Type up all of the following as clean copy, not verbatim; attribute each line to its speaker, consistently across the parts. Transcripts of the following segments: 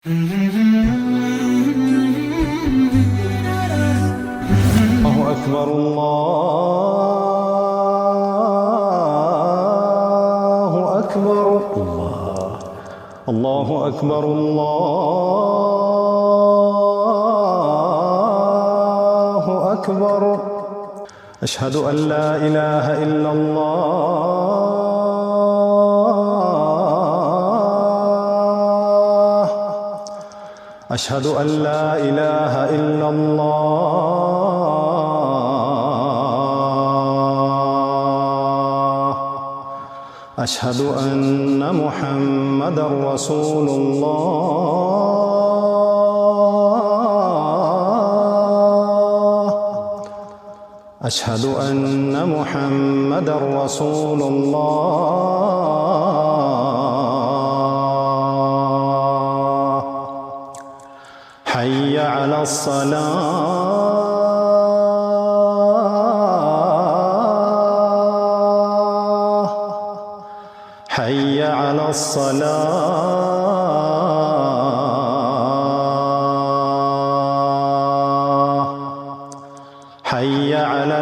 Speaker 1: الله أكبر الله أكبر الله أكبر الله أكبر أشهد أن لا إله إلا الله أشهد أن لا إله إلا الله أشهد أن محمدًا رسول الله أشهد أن محمدًا رسول الله حي على الصلاة حي على الصلاة حي على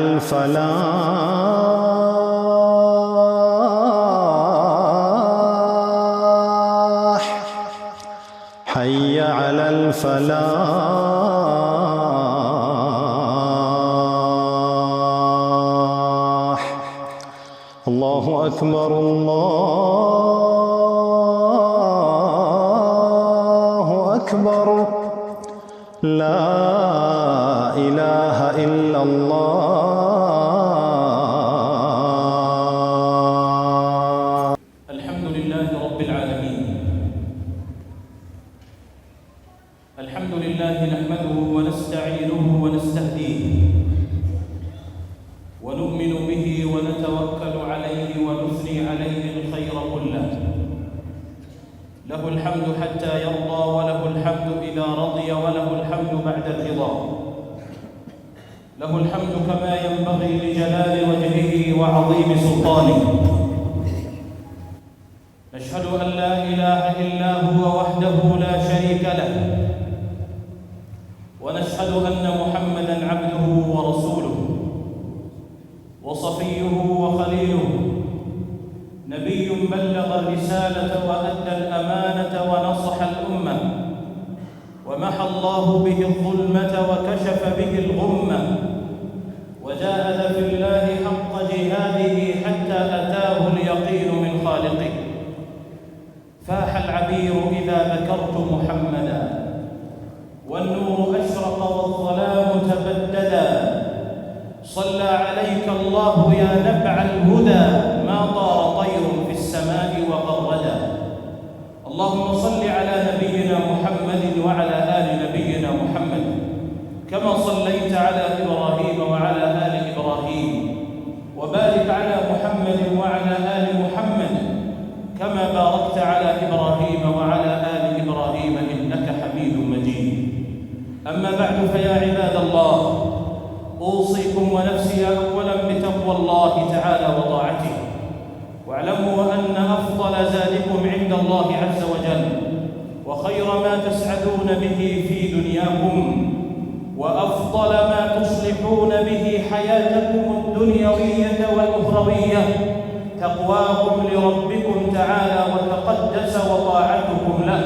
Speaker 1: الفلاح حي على الفلاح الله أكبر الله أكبر لا إله إلا الله.
Speaker 2: الحمد لله رب العالمين. الحمد لله نحمده ونستعينه ونستهديه ونؤمن به ونتوكل عليه ونثني عليه الخير كله. له الحمد حتى يرضى وله الحمد إذا رضي وله الحمد بعد الرضا. له الحمد كما ينبغي لجلال وجهه وعظيم سلطانه. نشهد أن لا إله إلا هو وحده لا شريك له، ونشهد أن محمدًا عبده ورسوله وصفيه وخليله، نبي بلغ الرسالة وأدى الأمانة ونصح الأمة، ومحى الله به الظلمة وكشف به الغمة، وجاهد في الله حق جهاده حتى أتاه اليقين من خالقه. فاح العبير إذا ذكرت محمدًا، والنور أشرق والظلام تبددا. صلى عليك الله يا نبع الهدى، ما طار طير في السماء وغردا. اللهم صل على نبينا محمد وعلى آل نبينا محمد، كما صليت على إبراهيم وعلى آل إبراهيم، وبارك على محمد وعلى آل محمد كما باركت على إبراهيم وعلى آل إبراهيم إنك حميد مجيد. أما بعد، فيا عباد الله، أوصيكم ونفسي أولا بتقوى الله تعالى وطاعته، واعلموا أن أفضل زادكم عند الله عز وجل وخير ما تسعدون به في دنياكم وأفضل ما تصلحون به حياتكم الدنيوية والأخروية تقواكم لربكم تعالى وتقدس وطاعتكم له.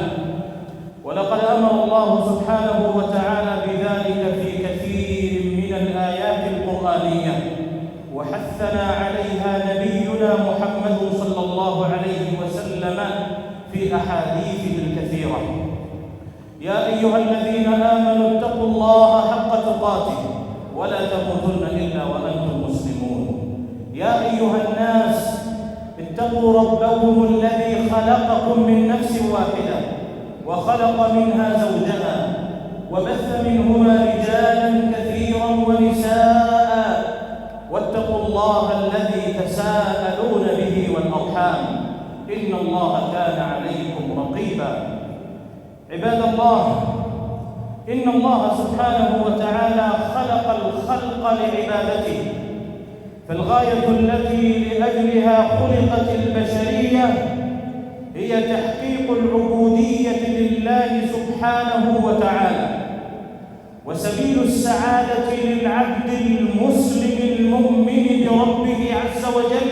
Speaker 2: ولقد أمر الله سبحانه وتعالى بذلك في كثير من الآيات القرآنية، وحثنا عليها نبينا محمد صلى الله عليه وسلم في أحاديثه الكثيرة. يا أيها الذين آمنوا اتقوا الله حق تقاته ولا تموتن إلا وأنتم مسلمون. يا أيها الناس اتقوا ربكم الذي خلقكم من نفس واحدة وخلق منها زوجها وبث منهما رجالا كثيرا ونساء، واتقوا الله الذي تساءلون به والأرحام إن الله كان عليكم رقيبا. عباد الله، إن الله سبحانه وتعالى خلق الخلق لعبادته، فالغاية التي لأجلها خلقت البشرية هي تحقيق العبودية لله الله سبحانه وتعالى، وسبيل السعادة للعبد المسلم المؤمن بربه عز وجل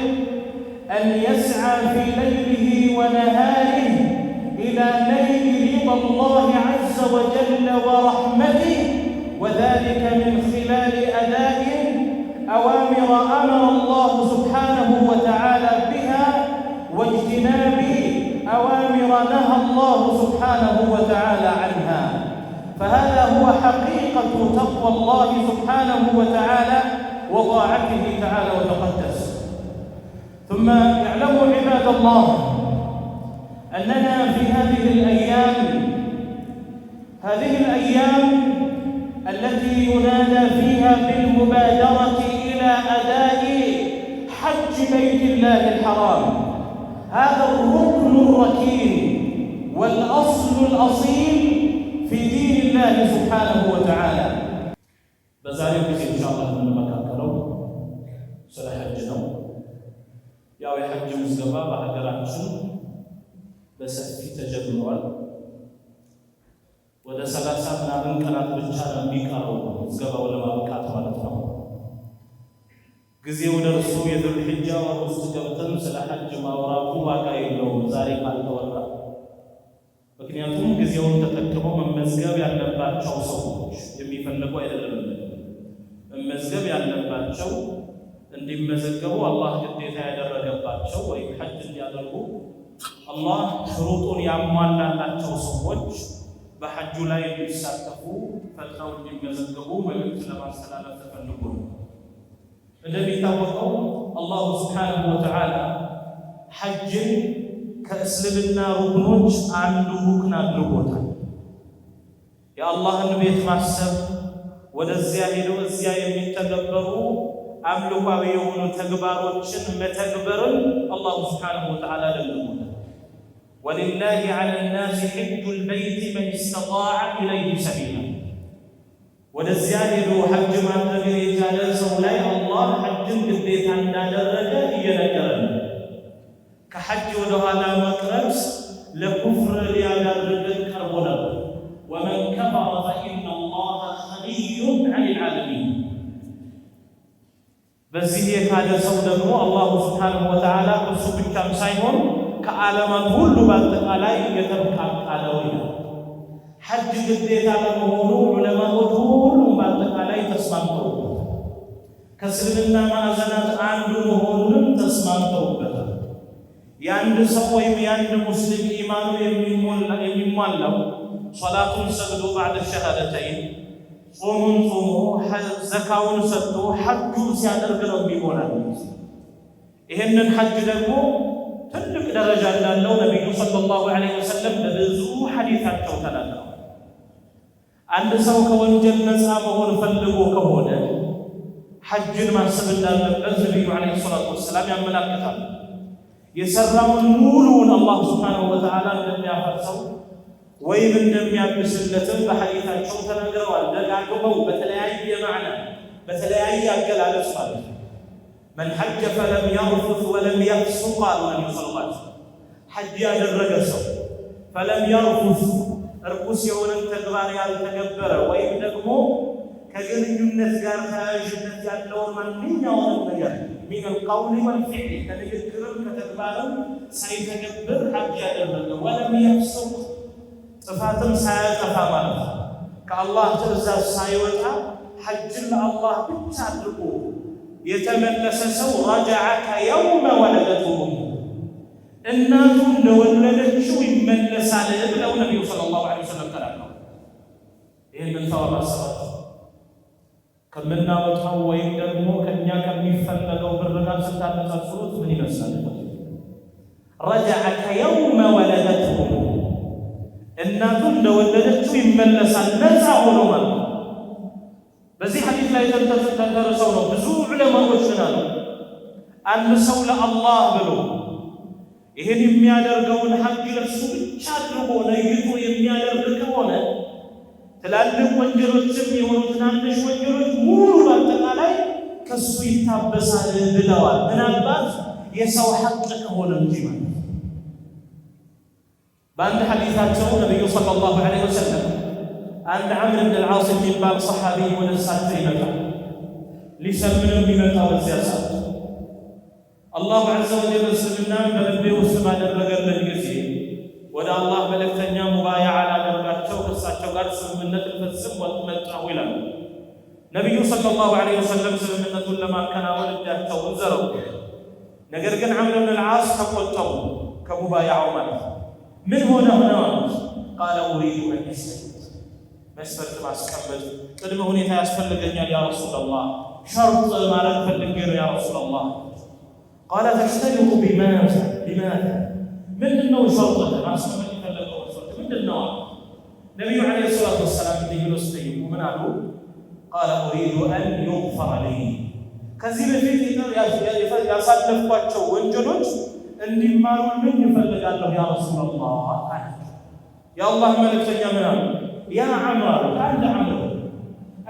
Speaker 2: أن يسعى في ليله ونهاره إلى نيل رضا الله عز وجل ورحمته، وذلك من خلال أداء أوامر أمر الله سبحانه وتعالى بها، واجتناب أوامر نهى الله سبحانه وتعالى عنها. فهذا هو حقيقة تقوى الله سبحانه وتعالى وطاعته تعالى وتقدس. ثم اعلموا عباد الله أننا في هذه الأيام التي ينادى فيها بالمبادرة إلى أداء حج بيت الله الحرام، هذا الركن الركين والأصل الأصيل في دين الله سبحانه وتعالى. بزاريو ጊዜ ኢንሻአላህ የምንመካከለው ስለ ሐጅ ነው። ያው የሐጅ ምዝገባ በሀገራችን በሰፊ ተጀምሯል። ወደ 30 ምናምን ቀናት ብቻ ነው የሚቀረው ምዝገባው ለማብቃት ማለት ነው። ጊዜው ደርሶ የዙል ሒጃ ወር ውስጥ ገብተን ስለ ሐጅ ማውራቱ ዋጋ የለውም ዛሬ ካልተወራ። ምክንያቱም ጊዜውን ተጠቅመው መመዝገብ ያለባቸው ሰዎች የሚፈልጉ አይደለም። መመዝገብ ያለባቸው እንዲመዘገቡ አላህ ግዴታ ያደረገባቸው ወይም ሐጅ እንዲያደርጉ አላህ ሽሩጡን ያሟላላቸው ሰዎች በሐጁ ላይ እንዲሳተፉ ፈጥነው እንዲመዘገቡ መልእክት ለማስተላለፍ ተፈልጎ ነው። እንደሚታወቀው አላሁ ስብሓነሁ ወተዓላ ሐጅን ከእስልምና ሩክኖች አንዱ ሩክን አድርጎታል። የአላህን ቤት ማሰብ፣ ወደዚያ ሄዶ እዚያ የሚተገበሩ አምልኳዊ የሆኑ ተግባሮችን መተግበርን አላሁ ስብሓነሁ ወተዓላ ደንግጎታል። ወሊላሂ ዐለ ናሲ ሒጁል በይቲ መን ኢስተጣዐ ኢለይሂ ሰቢላ። ወደዚያ ሄዶ ሐጅ ማድረግ የቻለ ሰው ላይ አላህ ሐጅን ግዴታ እንዳደረገ እየነገረን ነው። ከሐጅ ወደ ኋላ መቅረት ለኩፍር ሊያዳርገን ቀርቦ ነበር። ወመን ከፈረ ፈኢነ አላህ ገኒዩን ዐኒል ዓለሚን። በዚህ የካደ ሰው ደግሞ አላሁ ስብሓነሁ ወተዓላ እሱ ብቻም ሳይሆን ከዓለማት ሁሉ በአጠቃላይ የተብቃቃ ነው ይላል። ሐጅ ግዴታ በመሆኑ ዑለማዎች ሁሉም በአጠቃላይ ተስማምተውበታል። ከእስልምና ማዕዘናት አንዱ መሆኑንም ተስማምተውበታል። የአንድ ሰው ወይም የአንድ ሙስሊም ኢማኑ የሚሟላው ሶላቱን ሰግዶ ባዕደ ሸሃደተይን ጾሙን ጾሞ ዘካውን ሰጥቶ ሐጁን ሲያደርግ ነው የሚሆናል። ይህንን ሐጅ ደግሞ ትልቅ ደረጃ እንዳለው ነቢዩ ሰለላሁ ዐለይሂ ወሰለም በብዙ ሐዲታቸው ተናግረዋል። አንድ ሰው ከወንጀል ነፃ መሆን ፈልጎ ከሆነ ሐጅን ማሰብ እንዳለበት ነቢዩ ዐለይሂ ሰላቱ ወሰላም ያመላክታል። የሰራውን ሙሉውን አላህ ሱብሓነሁ ወተዓላ እንደሚያፈርሰው ወይም እንደሚያብስለትም በሐዲታቸው ተናግረዋል። ደጋግመው በተለያየ ማዕና በተለያየ አገላለጽ ማለት ነው። መን ሐጀ ፈለም የርፉት ወለም የፍሱቅ ቃሉ ነቢዩ ሰለላሁ ዐለይሂ ወሰለም። ሐጅ ያደረገ ሰው ፈለም የርፉት እርኩስ የሆነን ተግባር ያልተገበረ ወይም ደግሞ ከግንኙነት ጋር ተያያዥነት ያለውን ማንኛውንም ነገር ሚነል ቀውሊ ወልፊዕሊ ከንግግርም ከተግባርም ሳይተገብር ሐጅ ያደረገ ወለም የፍሱቅ ጥፋትም ሳያጠፋ ማለት ነው። ከአላህ ትእዛዝ ሳይወጣ ሐጅን ለአላህ ብቻ አድርጎ የተመለሰ ሰው ረጀዐ ከየውመ ወለደቱሁ እናቱ እንደወለደችው ይመለሳል ብለው ነቢዩ ሰለላሁ ዐለይሂ ወሰለም ተናግረዋል። ይህንን ተዋባ ሰባት ከምናወጣው ወይም ደግሞ ከእኛ ከሚፈለገው ብር ጋር ስታነጻጽሩት ምን ይመስላል? ረጀዐ ከየውመ ወለደቱሁ እናቱ እንደወለደችው ይመለሳል ነፃ ሆኖ ማለት ነው። በዚህ ሐዲስ ላይ ተንተርሰው ነው ብዙ ዑለማዎች ምን አሉ? አንድ ሰው ለአላህ ብሎ ይህን የሚያደርገውን ሐጅ ለሱ ብቻ አድርጎ ነይቶ የሚያደርግ ከሆነ ትላልቅ ወንጀሎችም የሆኑ ትናንሽ ወንጀሎች ሙሉ በአጠቃላይ ከሱ ይታበሳል ብለዋል። ምናልባት የሰው ሐቅ ከሆነ እንጂ ማለት በአንድ ሐዲታቸው ነብዩ ሰለላሁ ዐለይሂ ወሰለም አንድ ዐምር ብን አልዓስ የሚባል ሰሐቢ ወደ እሳቸው ይመጣል። ሊሰልም የሚመጣው በዚያ ሰዓት አላሁ ዐዘ ወጀል እስልምናን በልቤ ውስጥ ባደረገበት ጊዜ ወደ አላህ መልእክተኛ ሙባያዓ ላደርጋቸው ከእሳቸው ጋር ስምምነት ልፈጽም መጣሁ ይላሉ። ነቢዩ ሰለላሁ ዐለይሂ ወሰለም ስምምነቱን ለማከናወን እጃቸውን ዘረጉ። ነገር ግን ዐምር ብን አልዓስ ተቆጠቡ ከሙባያዓው ማለት ምን ሆነ አሉት። ቃለ ኡሪዱ አን አስለም መስፈርት ማስቀመጥ ቅድመ ሁኔታ ያስፈልገኛል ያ ረሱለላህ፣ ሸርጥ ማለት ፈልጌ ነው ያ ረሱለላህ። ቃለ ተሽተሪጡ ቢማዛ ምንድነው ሸርጥ ማስቀመጥ የፈለገው ሸርጥ ምንድነው? ነቢዩ ዐለይሂ ሰላቱ ወሰላም እንዲህ ብሎ ሲጠይቁ ምን አሉ? ቃለ ኡሪዱ አን ዩግፈረ ሊ ከዚህ በፊት ያሳለፍኳቸው ወንጀሎች እንዲማሩልኝ እፈልጋለሁ ያ ረሱለላህ አላቸው። የአላህ መልእክተኛ ምን አሉ? ያ ዐምር አንተ ዐምር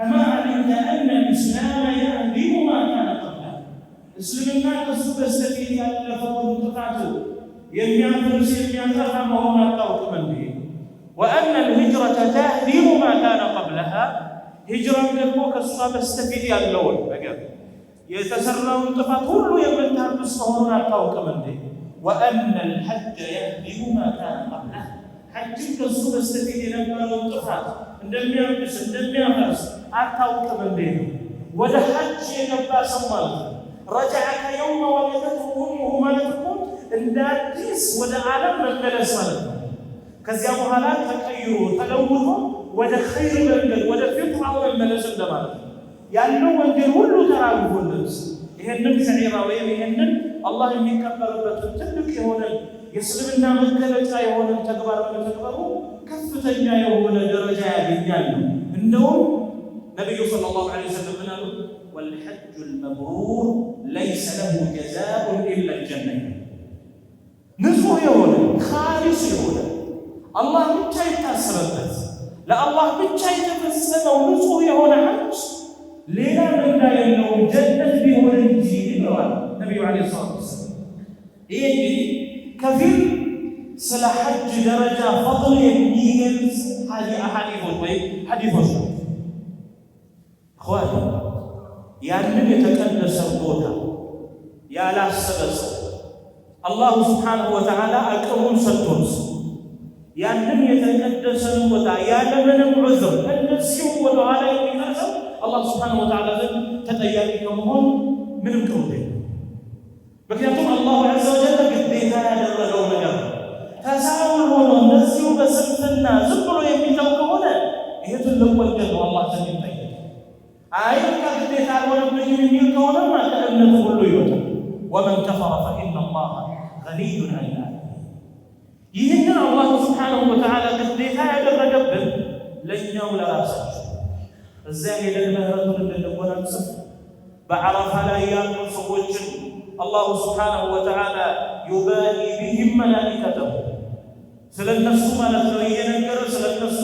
Speaker 2: አማ ዐሊምተ አነ ልእስላመ የህዲሙ ማ ካነ ቀብለህ እስልምና ከሱ በስተፊት ያለፈውን ጥፋት የሚያፈርስ የሚያጠፋ መሆን አታውቅም እንዴ? ወአነ ልሂጅረተ ተህዲሙ ማ ካነ ቀብለሃ ሂጅራም ደግሞ ከእሷ በስተፊት ያለውን ነገር የተሰራውን ጥፋት ሁሉ የምታብስ መሆኑን አታውቅም እንዴ? ወአነ ልሐጀ የህዲሙ ማ ካነ ቀብለህ ሐጅም ከእሱ በስተፊት የነበረውን ጥፋት እንደሚያብስ እንደሚያፈርስ አታውቅም እንዴ? ወደ ሐጅ የገባ ሰው ማለት ነው ረጀዐ ከየውመ ወለደትሁ ኡሙሁ ማለት እኮ እንደ አዲስ ወደ ዓለም መመለስ ማለት ነው። ከዚያ በኋላ ተቀይሮ ተለውጦ ወደ ኸይር መንገድ ወደ ፊጥራው መመለስ እንደማለት ነው። ያለው ወንጀል ሁሉ ተራግፎለት ይሄንን ሸሪዓ ወይም ይሄንን አላህ የሚቀበልበትን ትልቅ የሆነ የእስልምና መገለጫ የሆነ ተግባር በተግባሩ ከፍተኛ የሆነ ደረጃ ያገኛል። እንደውም ነቢዩ ሰለላሁ ዐለይሂ ወሰለም ምን አሉ? ወልሐጁ ልመብሩር ለይሰ ለሁ ጀዛኡን ኢላ ልጀነ ንጹሕ የሆነ ኻሊስ የሆነ አላህ ብቻ የታሰበበት ለአላህ ብቻ የተፈጸመው ንጹሕ የሆነ ሐጅ ሌላ ምንዳ የለውም ጀነት ቢሆን እንጂ ብለዋል ነቢዩ ዐለይሂ ሰላቱ ወሰላም። ይህ እንግዲህ ከፊል ስለ ሐጅ ደረጃ ፈضል የሚገልጽ ሐዲሶች ወይም ሐዲሶች ነው። እኽዋን ያንን የተቀደሰ ቦታ ያላሰበ ሰው አላሁ ስብሓንሁ ወተዓላ አቅሙን ሰጥቶት ያንን የተቀደሰን ቦታ ያለምንም ዑዝር እንደዚሁ ወደኋላ የሚቀርሰው አላህ ስብሓንሁ ወተዓላ ዘንድ ተጠያቂ ከመሆን ምንም ቅሩት የለም። ምክንያቱም አላሁ ዐዘ ወጀል ግዴታ ያደረገው ነገር ነው። ተሳውል ሆኖ እንደዚሁ በስንፍና ዝም ብሎ የሚተው ከሆነ ይሄ ትልቅ ወንጀል ነው፣ አላህ ዘንድ ይጠየቃል። አይ ግዴታ አልሆነብኝም የሚል ከሆነማ ከእምነቱ ሁሉ ይወጣል። ወመን ከፈረ ፈኢነ አላህ ገኒዩን ዐን ልዓለሚን። ይህንን አላህ ስብሓንሁ ወተዓላ ግዴታ ያደረገብን ለእኛው ለራሳችን እዚያ ሄደን ምህረቱን እንድንጎናጽፍ በዓረፋ ላይ ያሉ ሰዎችን አላሁ ስብሓንሁ ወተዓላ ዩባሂ ቢሂም መላኢከተሁ ስለ እነሱ ማለት ነው እየነገረ ስለ እነሱ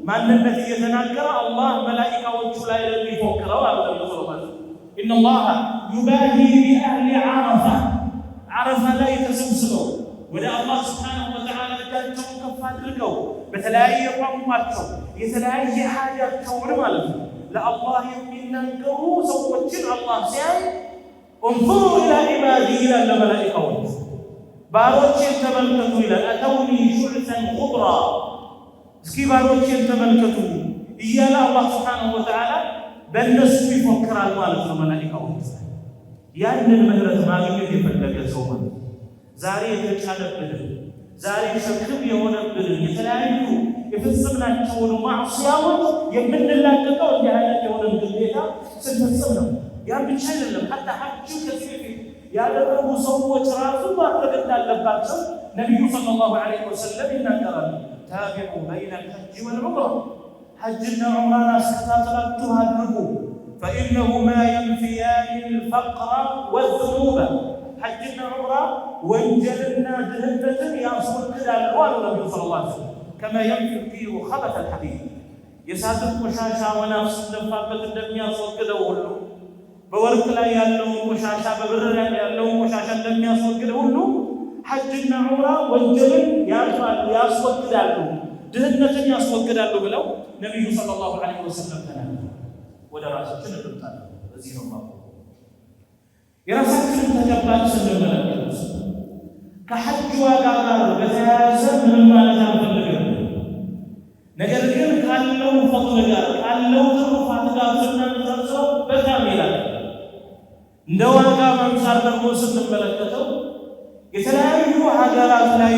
Speaker 2: ማንነት እየተናገረ አላህ መላኢካዎቹ ላይ ለሚፎክረው አለ ማለት ነው። ኢነላሃ ዩባሂ ቢአህሊ ዓረፋ ዓረፋ ላይ ተሰብስበው ወደ አላህ ስብሓንሁ ወተዓላ እጃቸውን ከፍ አድርገው በተለያየ ቋንቋቸው የተለያየ ሓጃቸውን ማለት ነው ለአላህ የሚናገሩ ሰዎችን አላህ ሲያይ እንظሩ ኢላ ዒባዲ ይላል ለመላኢካዎች ባሮቼን ተመልከቱ ይላል። አተውኒ ሹዕሰን ኹድራ እስኪ ባሮቼን ተመልከቱ እያለ አላህ ስብሓንሁ ወተዓላ በእነሱ ይፎክራል ማለት ነው መላኢካዎች። ያንን ምህረት ማግኘት የፈለገ ሰው ማለት ዛሬ የተጫነብንን ዛሬ ሸክም የሆነብንን የተለያዩ የፈጸምናቸውን ማዕሲያዎች የምንላቀቀው እንዲህ አይነት የሆነን ግዴታ ስንፈጽም ነው። ያን ብቻ አይደለም፣ ሐታ ሐጁ ከዚህ በፊት ያደረጉ ሰዎች ራሱ ማድረግ እንዳለባቸው ነቢዩ ሰለላሁ ዐለይሂ ወሰለም ይናገራሉ። ታቢዑ በይነ ልሐጅ ወልዑምራ ሐጅና ዑምራን አስከታተላችሁ አድርጉ። ፈኢነሁማ የንፊያኒ ልፈቅረ ወዙኑበ ሐጅና ዑምራ ወንጀልና ድህነትን ያስወግዳሉ አሉ ነቢዩ ሰለላሁ ዐለይሂ ወሰለም። ከማ የንፊ ጢሩ ኸበተ ልሐዲድ የእሳትን ቆሻሻ ወናፍ ሲደፋበት እንደሚያስወግደው ሁሉ በወርቅ ላይ ያለውን ቆሻሻ በብር ላይ ያለውን ቆሻሻ እንደሚያስወግድ ሁሉ ሐጅና ዑምራ ወንጀልን ያስወግዳሉ ድህነትን ያስወግዳሉ ብለው ነብዩ ሰለላሁ ዐለይሂ ወሰለም ተናገሩ። ወደ ራሳችን እንጣጣለን። በዚህ ነው ማለት የራሳችንን ተጨባጭ ስንመለከት ከሐጅ ዋጋ ጋር በተያያዘ ምንም ማለት አንፈልግም። ነገር ግን ካለው ፈضل ጋር ካለው ትሩፋት ጋር ስናነጻጽረው በጣም ይላል። እንደ ዋጋ አንፃር ደግሞ ስንመለከተው የተለያዩ ሀገራት ላይ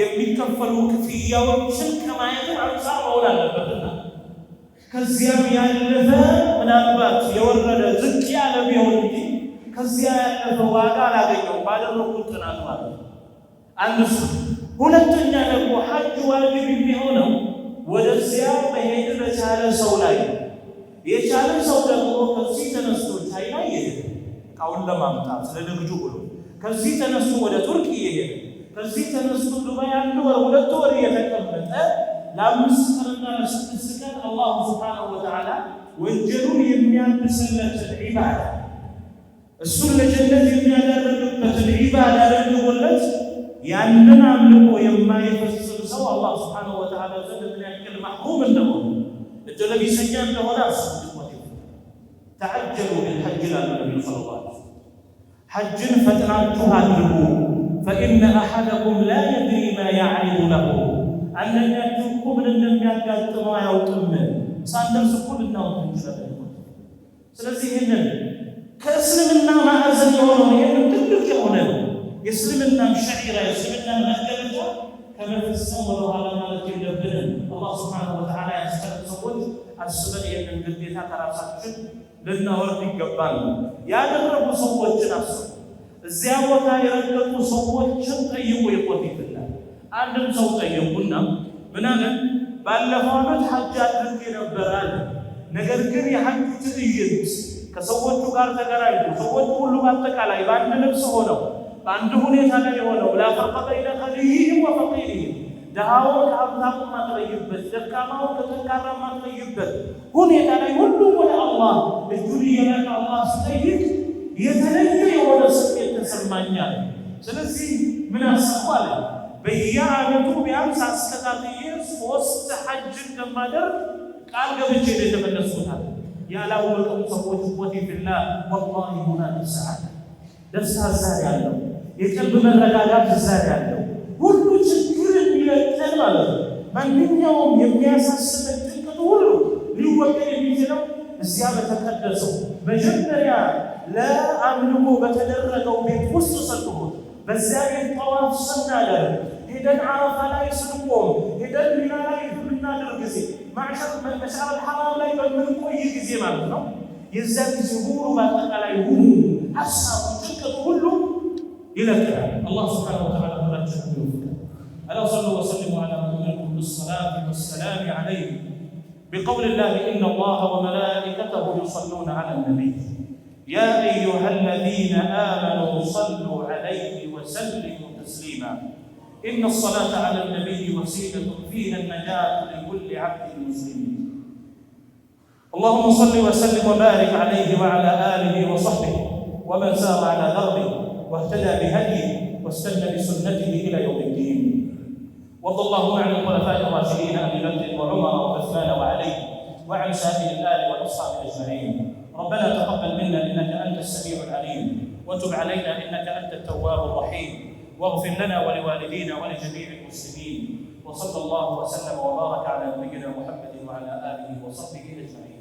Speaker 2: የሚከፈሉ ክፍያዎችን ከማየት አንፃር መሆን አለበትና ከዚያም ያለፈ ምናልባት የወረደ ዝቅ ያለ ቢሆን እንጂ ከዚያ ያለፈ ዋጋ አላገኘውም ባደረጉት ጥናት ማለት ነው። አንድ ሁለተኛ ደግሞ ሐጅ ዋጅብ የሚሆነው ወደዚያ መሄድ ለቻለ ሰው ላይ የቻለ ሰው ደግሞ ከዚህ ተነስቶ ቻይና ይሄድ እቃውን ለማምጣት ለንግዱ ብሎ ከዚህ ተነስቶ ወደ ቱርክ ይሄድ ከዚህ ተነስቶ ዱባይ 1 ወር 2 ወር የተቀመጠ ለአምስት ቀንና ለስድስት ቀን አላህ ሱብሓነሁ ወተዓላ ወንጀሉን የሚያብስለትን ዒባዳ እሱን ለጀነት የሚያደርግበትን ዒባዳ አድርጎለት ያንን አምልኮ የማይፈጽም ሰው አላህ ሱብሓነሁ ወተዓላ ዘንድ ምን ያክል መሕሩም እንደሆነ እድለ ቢሰኛ እንደሆነ አስቡት። ተዐጀሉ ቢልሐጅ ላሉ ነቢዩ ሰለላሁ ዐለይሂ ወሰለም ሐጅን ፈጥናችሁ አድርጉ ፈኢነ አሐደኩም ላ የድሪ ማ ያዕሪዱ ለሁ አንደኛችሁ እኮ ምን እንደሚያጋጥመው አያውቅም። ሳንደርስ እኮ ልናውቅ እንችላለን። ስለዚህ ይህንን ከእስልምና ማዕዘን የሆነው ይህንን ትልቅ የሆነ የእስልምና ሸዒራ የእስልምና መገለጫ ከመፈጸም ወደኋላ ማለት የለብንም። አላህ ሱብሓነሁ ወተዓላ ያስቀረጹ ሰዎች አስበን ይህንን ግዴታ ከራሳችን ልናወርድ ይገባል። ያደረጉ ሰዎችን አስቡ። እዚያ ቦታ የረገጡ ሰዎችን ጠይቁ። ይቆት ይላል። አንድም ሰው ጠየቁና ምን አለ? ባለፈው ዓመት ሐጅ አድርጌ ነበር አለ። ነገር ግን የሐጅ ትዕይንት ከሰዎቹ ጋር ተገናኝቶ ሰዎቹ ሁሉ በአጠቃላይ በአንድ ልብስ ሆነው በአንድ ሁኔታ ላይ ሆነው ላ ፈርቀ በይነ ገኒይሂም ወፈቂሪሂም ድሃውን ከሀብታሙ ማትለይበት ደካማውን ከጠንካራ ማትለይበት ሁኔታ ላይ ሁሉም ወደ አላህ እጁን እየላቀ አላህ ሲጠይቅ የተለየ የሆነ ስሜት ተሰማኛል። ስለዚህ ምን አሰቡ አለ? በየዓመቱ ቢያንስ አስከታትዬ 3 ሐጅ እንደማደርግ ቃል ገብቼ ነው የተመለስኩት አለ። ያላወቁ ሰዎች ወዲ ፊላህ ወላሂ ሁናከ ሰዓዳ ደስታ እዛ ያለው የቀልብ መረጋጋት እዛ ያለው ሁሉ ችግር የሚለቀን ማለት ነው። ማንኛውም የሚያሳስበን ጭንቀት ሁሉ ሊወገድ የሚችለው እዚያ በተቀደሰው መጀመሪያ ለአምልኮ በተደረገው ቤት ውስጥ ሰጥቶት በዚያ ቤት ጠዋፍ ስናደርግ ሄደን ዓረፋ ላይ ስንቆም ሄደን ሚና ላይ በምናደርግ ጊዜ መሽዓር አልሐራም ላይ በምንቆይ ጊዜ ማለት ነው። የዚያ ጊዜ ሁሉ በአጠቃላይ ሁሉ ሀሳቡ ጭንቀቱ ሁሉ ይለቀናል። አላህ ሱብሓነሁ ወተዓላ ሁላችንም ይወፍቀን። አላ ሰሉ ወሰሊሙ ዐላ ሙሐመድ ቢሰላቲ ወሰላሚ ዐለይሂ بقول الله إن الله وملائكته يصلون على النبي يا أيها الذين آمنوا صلوا عليه وسلموا تسليما إن الصلاة على النبي وسيلة فيها النجاة لكل عبد مسلم اللهم صل وسلم وبارك عليه وعلى آله وصحبه ومن سار على دربه واهتدى بهديه واستنى بسنته إلى يوم الدين وارض اللهم عن الخلفاء الراشدين ابي بكر وعمر وعثمان وعلي وعن سائر الال والاصحاب اجمعين ربنا تقبل منا انك انت السميع العليم وتب علينا انك انت التواب الرحيم واغفر لنا ولوالدينا ولجميع المسلمين وصلى الله وسلم وبارك على نبينا محمد وعلى اله وصحبه اجمعين